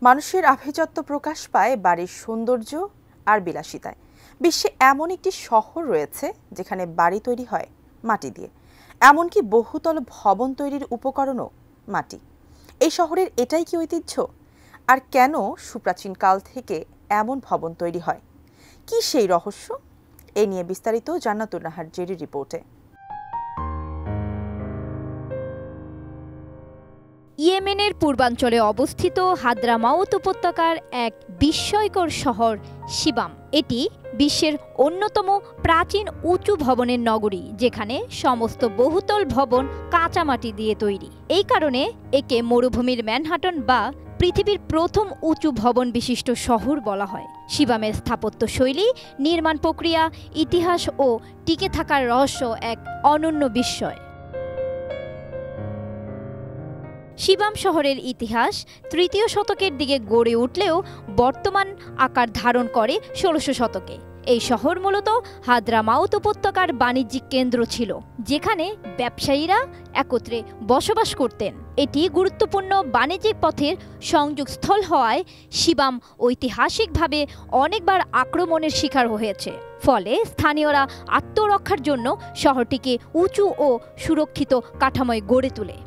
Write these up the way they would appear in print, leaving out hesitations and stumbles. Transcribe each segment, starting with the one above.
মানুষের আভিজাত্য প্রকাশ পায় বাড়ির সৌন্দর্য আর বিলাসিতায়। বিশ্বে এমন একটি শহর রয়েছে যেখানে বাড়ি তৈরি হয় মাটি দিয়ে, এমনকি বহুতল ভবন তৈরির উপকরণও মাটি। এই শহরের এটাই কি ঐতিহ্য? আর কেন সুপ্রাচীন কাল থেকে এমন ভবন তৈরি হয়? কি সেই রহস্য? এ নিয়ে বিস্তারিত জান্নাতুন নাহার জেরির রিপোর্টে। ইয়েমেনের পূর্বাঞ্চলে অবস্থিত হাদ্রামাউত উপত্যকার এক বিস্ময়কর শহর শিবাম। এটি বিশ্বের অন্যতম প্রাচীন উঁচু ভবনের নগরী, যেখানে সমস্ত বহুতল ভবন কাঁচামাটি দিয়ে তৈরি। এই কারণে একে মরুভূমির ম্যানহাটন বা পৃথিবীর প্রথম উঁচু ভবন বিশিষ্ট শহর বলা হয়। শিবামের স্থাপত্য শৈলী, নির্মাণ প্রক্রিয়া, ইতিহাস ও টিকে থাকার রহস্য এক অনন্য বিস্ময়। শিবাম শহরের ইতিহাস তৃতীয় শতকের দিকে গড়ে উঠলেও বর্তমান আকার ধারণ করে ১৬০০ শতকে। এই শহর মূলত হাদ্রামাউত উপত্যকার বাণিজ্যিক কেন্দ্র ছিল, যেখানে ব্যবসায়ীরা একত্রে বসবাস করতেন। এটি গুরুত্বপূর্ণ বাণিজ্যিক পথের সংযোগস্থল হওয়ায় শিবাম ঐতিহাসিকভাবে অনেকবার আক্রমণের শিকার হয়েছে। ফলে স্থানীয়রা আত্মরক্ষার জন্য শহরটিকে উঁচু ও সুরক্ষিত কাঠামোয় গড়ে তোলে।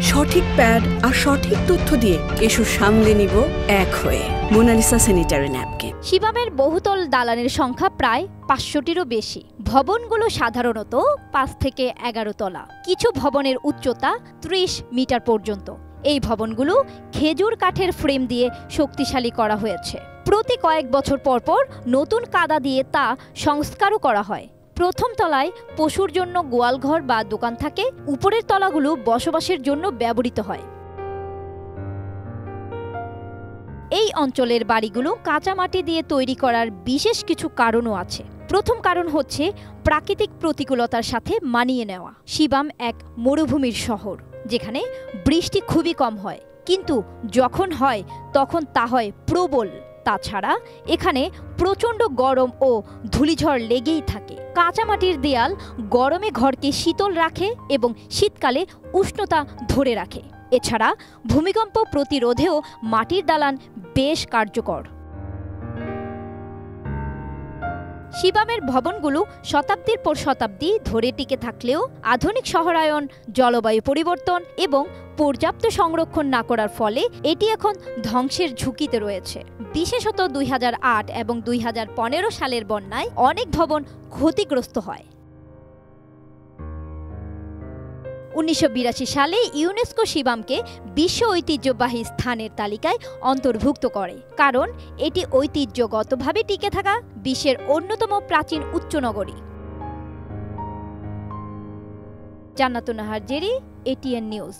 সঠিক প্যাড আর সঠিক তথ্য দিয়ে এসব সামলে নিব এক হয়ে। Mona Lisa sanitary napkin. শিবামের বহুতল দালানের সংখ্যা প্রায় ৫০০টিরও বেশি। ভবনগুলো সাধারণত ৫ থেকে ১১ তলা। কিছু ভবনের উচ্চতা ৩০ মিটার পর্যন্ত। এই ভবনগুলো খেজুর কাঠের ফ্রেম দিয়ে শক্তিশালী করা হয়েছে। প্রতি কয়েক বছর পর পর নতুন কাদা দিয়ে তা সংস্কারও করা হয়। প্রথম তলায় পশুর জন্য গোয়ালঘর বা দোকান থাকে। উপরের তলাগুলো বসবাসের জন্য ব্যবহৃত হয়। এই অঞ্চলের বাড়িগুলো কাঁচা মাটি দিয়ে তৈরি করার বিশেষ কিছু কারণও আছে। প্রথম কারণ হচ্ছে প্রাকৃতিক প্রতিকূলতার সাথে মানিয়ে নেওয়া। শিবাম এক মরুভূমির শহর, যেখানে বৃষ্টি খুবই কম হয়, কিন্তু যখন হয় তখন তা হয় প্রবল। তাছাড়া এখানে প্রচণ্ড গরম ও ধূলিঝড় লেগেই থাকে। কাঁচামাটির দেয়াল গরমে ঘরকে শীতল রাখে এবং শীতকালে উষ্ণতা ধরে রাখে। এছাড়া ভূমিকম্প প্রতিরোধেও মাটির দালান বেশ কার্যকর। শিবামের ভবনগুলো শতাব্দীর পর শতাব্দী ধরে টিকে থাকলেও আধুনিক শহরায়ন, জলবায়ু পরিবর্তন এবং পর্যাপ্ত সংরক্ষণ না করার ফলে এটি এখন ধ্বংসের ঝুঁকিতে রয়েছে। বিশেষত ২০০৮ এবং ২০১৫ সালের বন্যায় অনেক ভবন ক্ষতিগ্রস্ত হয়। ১৯৮২ সালে ইউনেস্কো শিবামকে বিশ্ব ঐতিহ্যবাহী স্থানের তালিকায় অন্তর্ভুক্ত করে, কারণ এটি ঐতিহ্যগতভাবে টিকে থাকা বিশ্বের অন্যতম প্রাচীন উচ্চ নগরী। জান্নাতুন নাহার জেরি, এটিএন নিউজ।